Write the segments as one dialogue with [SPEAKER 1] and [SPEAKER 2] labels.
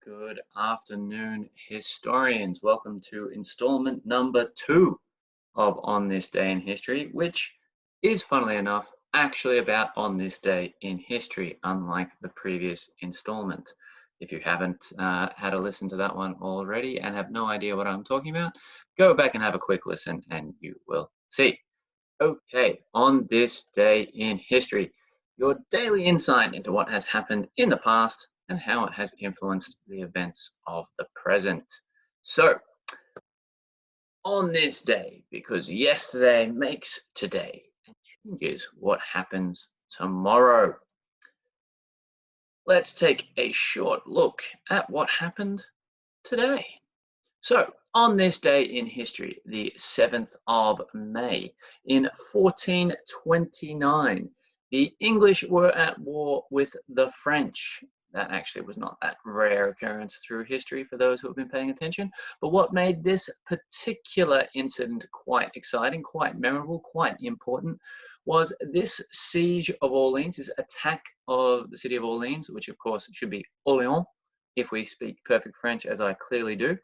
[SPEAKER 1] Good afternoon, historians. Welcome to installment number 2 of On This Day in History, which is, funnily enough, actually about on this day in history, unlike the previous installment. If you haven't had a listen to that one already and have no idea what I'm talking about, go back and have a quick listen and you will see. Okay, on this day in history, your daily insight into what has happened in the past and how it has influenced the events of the present. So, on this day, because yesterday makes today and changes what happens tomorrow, let's take a short look at what happened today. So, on this day in history, the 7th of May, in 1429, the English were at war with the French. That actually was not that rare occurrence through history for those who have been paying attention. But what made this particular incident quite exciting, quite memorable, quite important, was this siege of Orleans, this attack of the city of Orleans, which of course should be Orléans, if we speak perfect French, as I clearly do,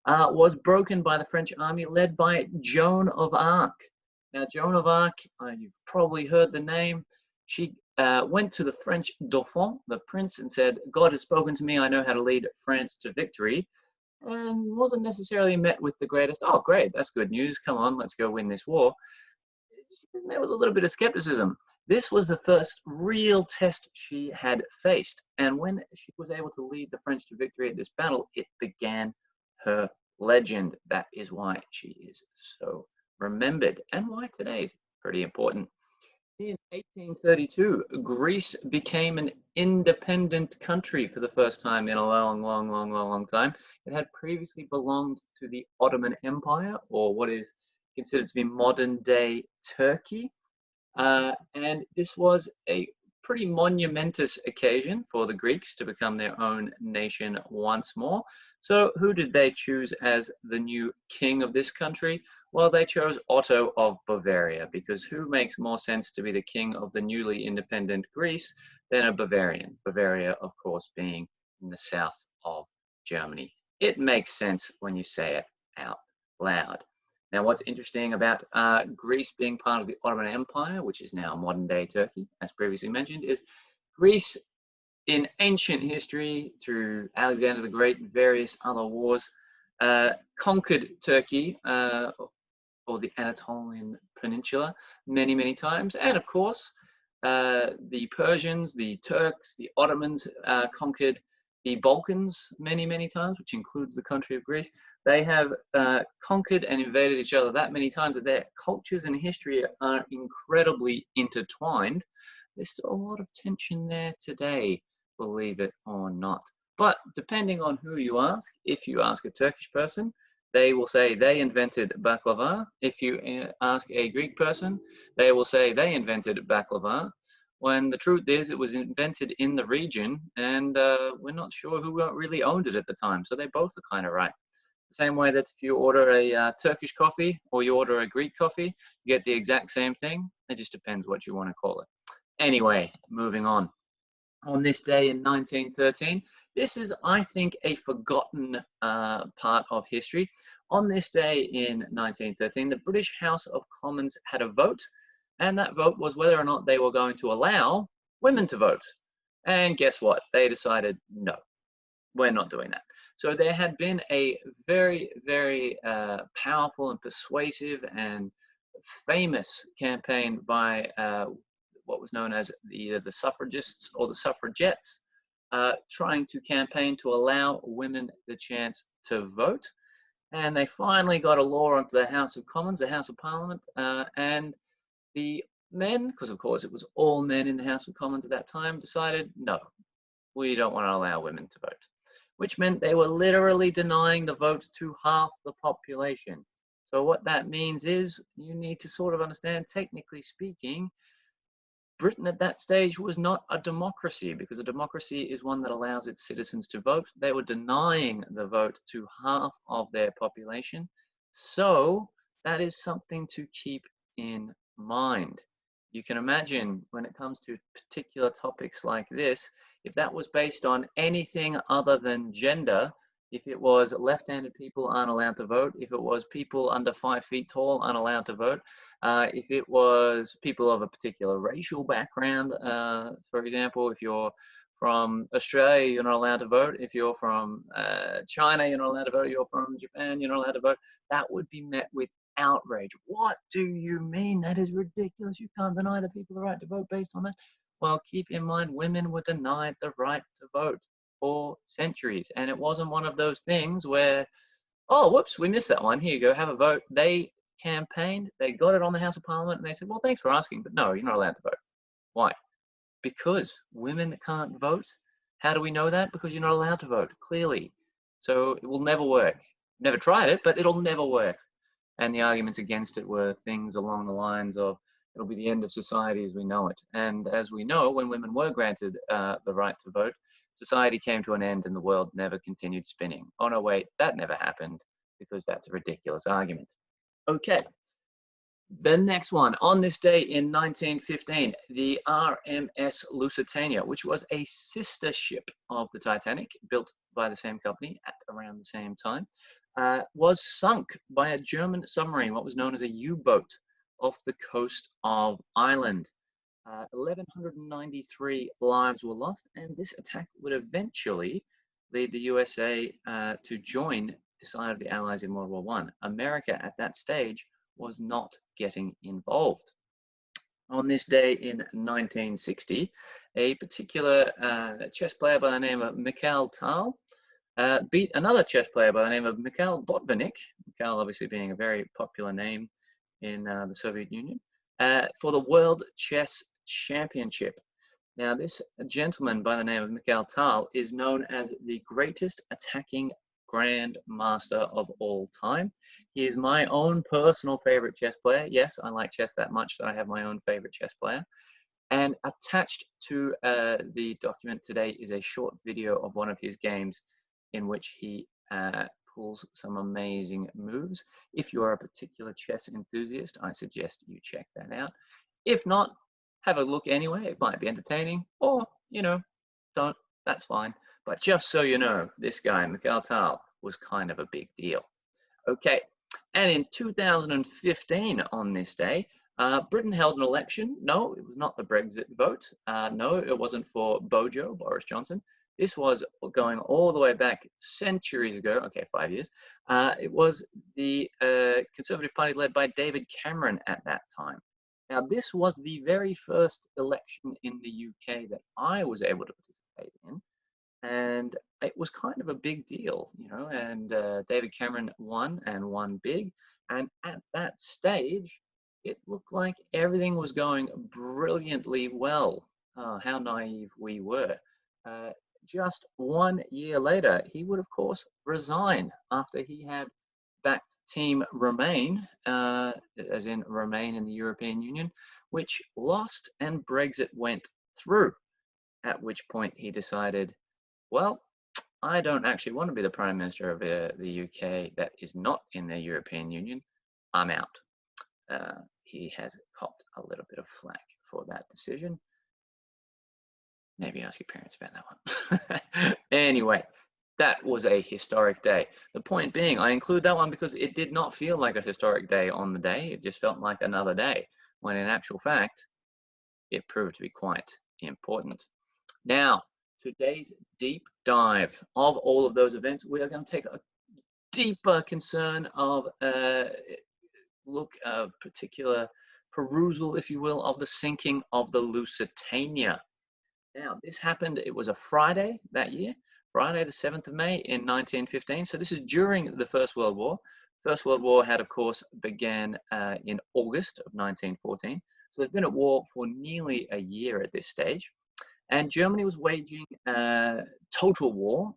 [SPEAKER 1] was broken by the French army led by Joan of Arc. Now, Joan of Arc, you've probably heard the name. She went to the French Dauphin, the prince, and said, God has spoken to me, I know how to lead France to victory, and wasn't necessarily met with the greatest, oh, great, that's good news, come on, let's go win this war. She was met with a little bit of skepticism. This was the first real test she had faced, and when she was able to lead the French to victory at this battle, it began her legend. That is why she is so remembered and why today is pretty important. In 1832, Greece became an independent country for the first time in a long time. It had previously belonged to the Ottoman Empire, or what is considered to be modern day Turkey. And this was a pretty monumentous occasion for the Greeks to become their own nation once more. So who did they choose as the new king of this country? Well, they chose Otto of Bavaria, because who makes more sense to be the king of the newly independent Greece than a Bavarian? Bavaria, of course, being in the south of Germany. It makes sense when you say it out loud. Now, what's interesting about Greece being part of the Ottoman Empire, which is now modern-day Turkey, as previously mentioned, is Greece in ancient history, through Alexander the Great and various other wars, conquered Turkey, or the Anatolian Peninsula, many times. And of course, the Persians, the Turks, the Ottomans conquered the Balkans many times, which includes the country of Greece. They have conquered and invaded each other that many times that their cultures and history are incredibly intertwined. There's still a lot of tension there today, believe it or not. But depending on who you ask, if you ask a Turkish person, they will say they invented baklava. If you ask a Greek person, they will say they invented baklava, when the truth is it was invented in the region, and we're not sure who really owned it at the time. So they both are kind of right. The same way that if you order a Turkish coffee or you order a Greek coffee, you get the exact same thing. It just depends what you want to call it. Anyway, moving on. On this day in 1913, this is, I think, a forgotten part of history. On this day in 1913, the British House of Commons had a vote, and that vote was whether or not they were going to allow women to vote. And guess what? They decided, no, we're not doing that. So there had been a very powerful and persuasive and famous campaign by what was known as either the suffragists or the suffragettes, trying to campaign to allow women the chance to vote. And they finally got a law onto the House of Commons, the House of Parliament, and the men, because of course it was all men in the House of Commons at that time, decided, no, we don't want to allow women to vote, which meant they were literally denying the vote to half the population. So what that means is you need to sort of understand, technically speaking, Britain at that stage was not a democracy, because a democracy is one that allows its citizens to vote. They were denying the vote to half of their population. So that is something to keep in mind. You can imagine when it comes to particular topics like this, If that was based on anything other than gender, if it was left-handed people aren't allowed to vote, if it was people under 5 feet tall aren't allowed to vote, if it was people of a particular racial background, for example, if you're from Australia, you're not allowed to vote. If you're from China, you're not allowed to vote. If you're from Japan, you're not allowed to vote. That would be met with outrage. What do you mean? That is ridiculous. You can't deny the people the right to vote based on that. Well, keep in mind, women were denied the right to vote for centuries. And it wasn't one of those things where, oh, whoops, we missed that one. Here you go, have a vote. They campaigned, they got it on the House of Parliament, and they said, well, thanks for asking, but no, you're not allowed to vote. Why? Because women can't vote. How do we know that? Because you're not allowed to vote, clearly. So it will never work. Never tried it, but it'll never work. And the arguments against it were things along the lines of, it'll be the end of society as we know it. And as we know, when women were granted the right to vote, society came to an end and the world never continued spinning. Oh no, wait, that never happened, because that's a ridiculous argument. Okay. The next one, on this day in 1915, the RMS Lusitania, which was a sister ship of the Titanic, built by the same company at around the same time, was sunk by a German submarine, what was known as a U-boat, off the coast of Ireland. 1,193 lives were lost, and this attack would eventually lead the USA to join the side of the Allies in World War I. America at that stage was not getting involved. On this day in 1960, a particular chess player by the name of Mikhail Tal beat another chess player by the name of Mikhail Botvinnik, Mikhail obviously being a very popular name in the Soviet Union, for the World Chess Championship. Now, this gentleman by the name of Mikhail Tal is known as the greatest attacking grandmaster of all time. He is my own personal favorite chess player. Yes, I like chess that much that I have my own favorite chess player. And attached to the document today is a short video of one of his games in which he pulls some amazing moves. If you are a particular chess enthusiast, I suggest you check that out. If not, have a look anyway. It might be entertaining, or, you know, don't. That's fine. But just so you know, this guy, Mikhail Tal, was kind of a big deal. Okay, and in 2015 on this day, Britain held an election. No, it was not the Brexit vote. No, it wasn't for Bojo, Boris Johnson. This was going all the way back centuries ago, okay, 5 years. It was the Conservative Party led by David Cameron at that time. Now, this was the very first election in the UK that I was able to participate in. And it was kind of a big deal, you know, and David Cameron won, and won big. And at that stage, it looked like everything was going brilliantly well. How naive we were. Just 1 year later, he would, of course, resign after he had backed Team Remain, as in Remain in the European Union, which lost and Brexit went through, at which point he decided, well, I don't actually want to be the Prime Minister of the UK that is not in the European Union. I'm out. He has copped a little bit of flack for that decision. Maybe ask your parents about that one. Anyway, that was a historic day. The point being, I include that one because it did not feel like a historic day on the day. It just felt like another day, when in actual fact, it proved to be quite important. Now, today's deep dive of all of those events, we are going to take a deeper concern of particular perusal, if you will, of the sinking of the Lusitania. Now, this happened, it was a Friday that year, Friday the 7th of May in 1915. So this is during the First World War. First World War had, of course, began in August of 1914. So they've been at war for nearly a year at this stage. And Germany was waging total war,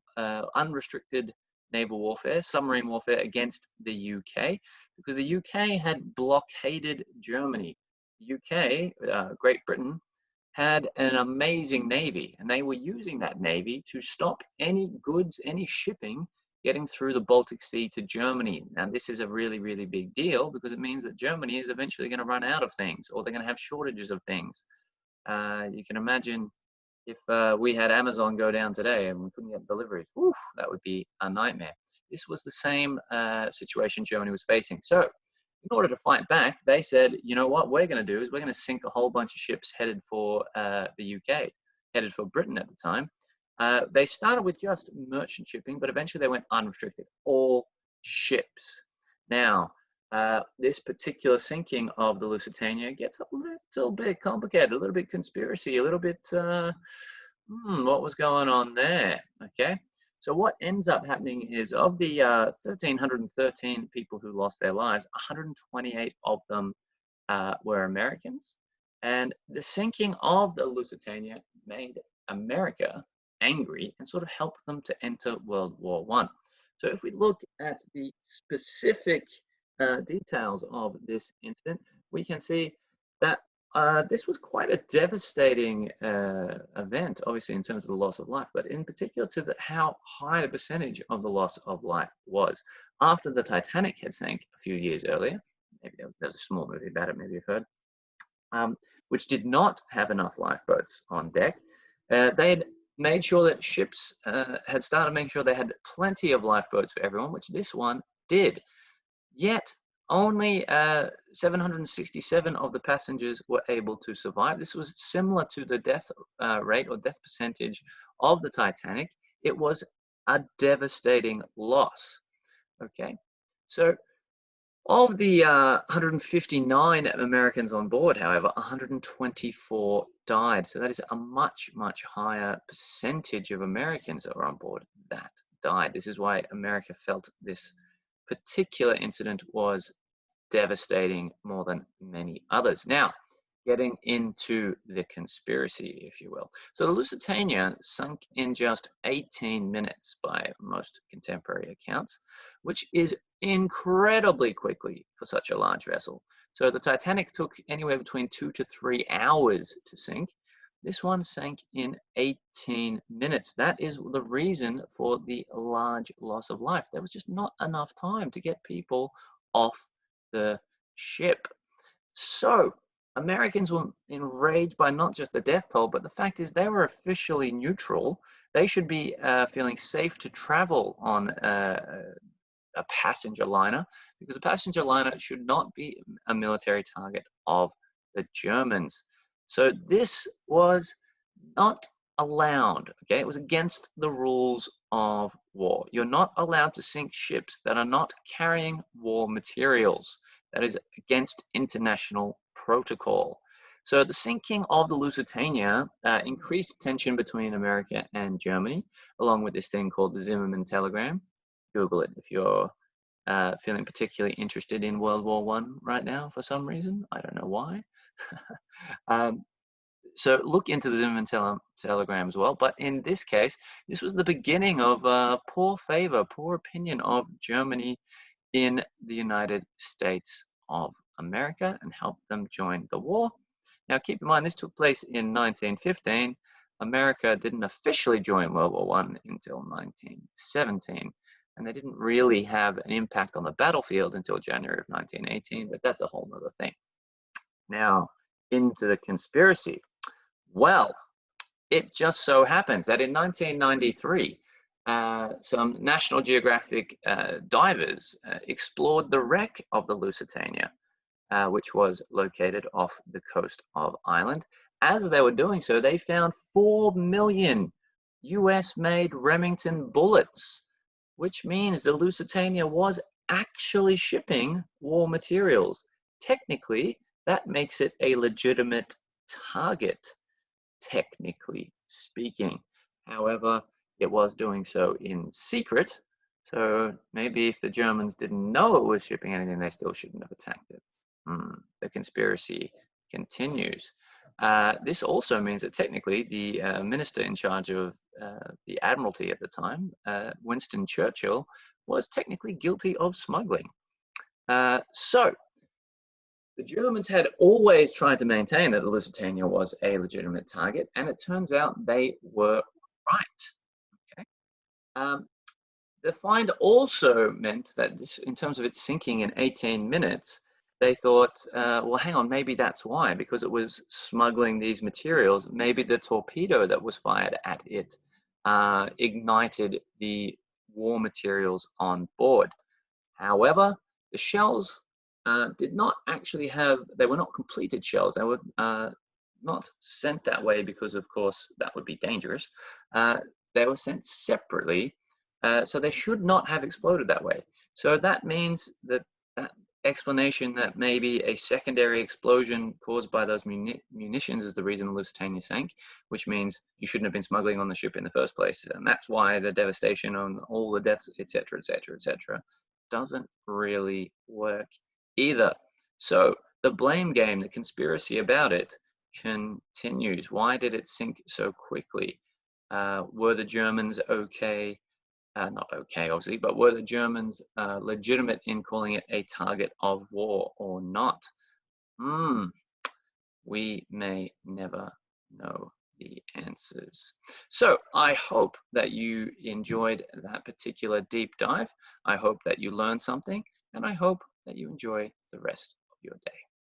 [SPEAKER 1] unrestricted naval warfare, submarine warfare against the UK, because the UK had blockaded Germany. The UK, Great Britain, had an amazing navy, and they were using that navy to stop any goods, any shipping getting through the Baltic Sea to Germany. Now, this is a really, really big deal because it means that Germany is eventually going to run out of things, or they're going to have shortages of things. You can imagine If we had Amazon go down today and we couldn't get deliveries, oof, that would be a nightmare. This was the same situation Germany was facing. So, in order to fight back, they said, you know what, we're going to do is we're going to sink a whole bunch of ships headed for the UK, headed for Britain at the time. They started with just merchant shipping, but eventually they went unrestricted, all ships. Now, this particular sinking of the Lusitania gets a little bit complicated, a little bit conspiracy, a little bit, what was going on there? Okay. So what ends up happening is of the 1,313 people who lost their lives, 128 of them were Americans. And the sinking of the Lusitania made America angry and sort of helped them to enter World War One. So if we look at the specific details of this incident, we can see that this was quite a devastating event, obviously in terms of the loss of life, but in particular to how high the percentage of the loss of life was. After the Titanic had sank a few years earlier, maybe there was a small movie about it, maybe you've heard, which did not have enough lifeboats on deck. They had made sure that ships had started making sure they had plenty of lifeboats for everyone, which this one did. Yet only 767 of the passengers were able to survive. This was similar to the death rate or death percentage of the Titanic. It was a devastating loss. Okay, so of the 159 Americans on board, however, 124 died. So that is a much, much higher percentage of Americans that were on board that died. This is why America felt this particular incident was devastating more than many others. Now, getting into the conspiracy, if you will. So the Lusitania sunk in just 18 minutes by most contemporary accounts, which is incredibly quickly for such a large vessel. So the Titanic took anywhere between 2 to 3 hours to sink. This one sank in 18 minutes. That is the reason for the large loss of life. There was just not enough time to get people off the ship. So Americans were enraged by not just the death toll, but the fact is they were officially neutral. They should be feeling safe to travel on a passenger liner, because a passenger liner should not be a military target of the Germans. So this was not allowed, okay? It was against the rules of war. You're not allowed to sink ships that are not carrying war materials. That is against international protocol. So the sinking of the Lusitania increased tension between America and Germany, along with this thing called the Zimmermann telegram. Google it if you're feeling particularly interested in World War One right now for some reason. I don't know why. So look into the Zimmermann telegram as well. But in this case, this was the beginning of poor favor, poor opinion of Germany in the United States of America and helped them join the war. Now, keep in mind, this took place in 1915. America didn't officially join World War One until 1917, and they didn't really have an impact on the battlefield until January of 1918, but that's a whole other thing. Now, into the conspiracy. Well, it just so happens that in 1993, some National Geographic divers explored the wreck of the Lusitania, which was located off the coast of Ireland. As they were doing so, they found 4 million US-made Remington bullets, which means the Lusitania was actually shipping war materials. Technically, that makes it a legitimate target, technically speaking. However, it was doing so in secret, so maybe if the Germans didn't know it was shipping anything, they still shouldn't have attacked it. The conspiracy continues. This also means that technically the minister in charge of the Admiralty at the time, Winston Churchill, was technically guilty of smuggling. So the Germans had always tried to maintain that the Lusitania was a legitimate target, and it turns out they were right. Okay. The find also meant that this, in terms of its sinking in 18 minutes, they thought, well, hang on, maybe that's why, because it was smuggling these materials. Maybe the torpedo that was fired at it ignited the war materials on board. However, the shells did not actually have, they were not completed shells. They were not sent that way because, of course, that would be dangerous. They were sent separately, so they should not have exploded that way. So that means that that explanation that maybe a secondary explosion caused by those munitions is the reason the Lusitania sank, which means you shouldn't have been smuggling on the ship in the first place. And that's why the devastation on all the deaths, etc., etc., etc., doesn't really work either. So the blame game, the conspiracy about it, continues. Why did it sink so quickly? Were the Germans okay? Not okay, obviously, but were the Germans legitimate in calling it a target of war or not? We may never know the answers. So I hope that you enjoyed that particular deep dive. I hope that you learned something, and I hope that you enjoy the rest of your day.